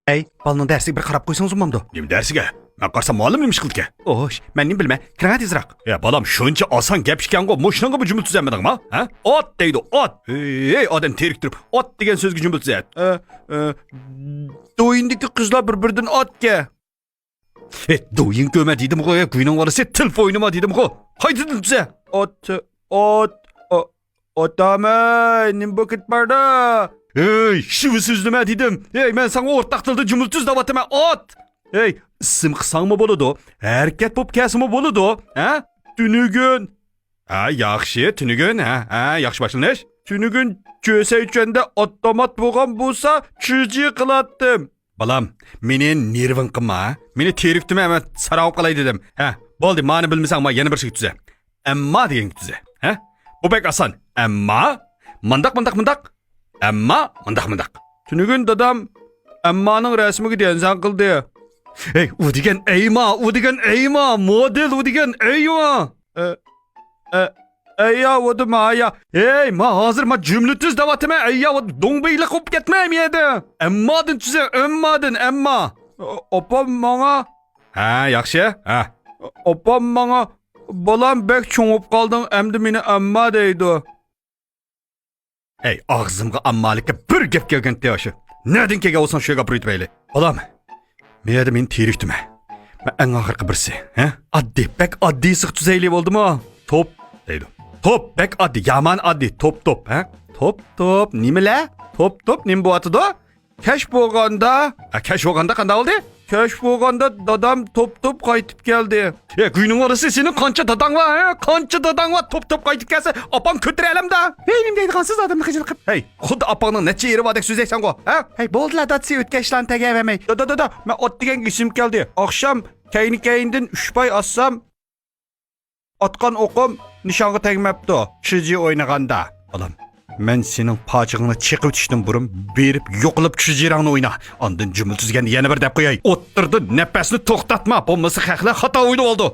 Ey, balının dersiga bir qarab qo'ysangiz bo'lmamdi. Nima darsiga? Men qarsam muallim nima ish qildi? Osh, men nim bilmay. Kiring tezroq. Balam shuncha oson gap ekan-ku, mo'shnanga bu jumla tuzamidingmi? Ha? Ot deydi, ot. Ey, odam terik turib, ot degan so'zga jumla tuzadi. Do'yindagi qizlar bir-biridan otga. Do'yin ko'ma dedim-ku, kuyning varisi tilf o'ynama dedim-ku. Haydi tuza. Otama, nim bu ketbarda. Shu so'zlama dedim. Men sana o'rtaq tilda jumla tuz deyapman. Ot. Ism qilsangmi bo'ladi? Harakat bo'lib kelsinmi bo'ladi? Ha? Tunugun. Ha, yaxshi, tunugun. Ha, yaxshi boshlanish. Tunugun ko'sa uchanda avtomat bo'lgan bo'lsa, chiji qilatdim. Balam, meni nerving qilma. Meni terikdimi, men sarov qilay dedim. Ha, bo'ldi, meni bilmasang, men yana bir şey tuza. Amma degan tuza. Ha? Bu bek oson. Amma mundaq. Amma mundaq. Tunugun dadam ammaning rasmiga denzan qildi. U degan ayma, model u degan ayma. Ayya, o da maya. Ma hozir men jumla tuz deyapman. Ayya, do'ngbaylik bo'lib ketmaymi edi? Ammadin tuza, amma. Opam menga. Ha, yaxshi. Ha. Opam menga bolam bek cho'ngib qolding, endi meni amma deydi. Ağzımga ammalikka bir gap kelganda o'sha. Nereden kelgan olsan shu gapni aytmayli. Balam, meyada meni terikdimi? Men eng oxirgi birsi, ha? Bek oddiy siq tuzayli bo'ldimi? Top deydi. Top, bek oddiy, yaman oddiy, top, ha? Top, nimalar? Top, nima bo'yatdi? Kesh bo'lganda, Kash bo'lganda qanday oldi? kesh bo'lganda dadam top qaytib keldi. Kuyning orasi sening qancha dadang var, ha? Qancha dadang var top qaytib kelsa, opam ko'tiralamda. Nima deydigansiz odamni qijil qilib? Xuddi opangning necha yeri bordek so'zlaysan-ku, ha? Bo'ldilar datsi o'tkashlan tegavermay. Dada, men ot degan isim keldi. Oqshom kayindan 3 pay assam otgan o'qim nishonga tegmabdi. Chiji o'ynaganda. Balam, men sening pochig'ingni chiqib o'tishdan burun berib yo'qlab chijirangni o'yna. Ondan jumla tuzganda yana bir deb qo'yay. O'ttirdi, nafasni to'xtatma, bo'lmasa haqlar xato o'ylab oldi.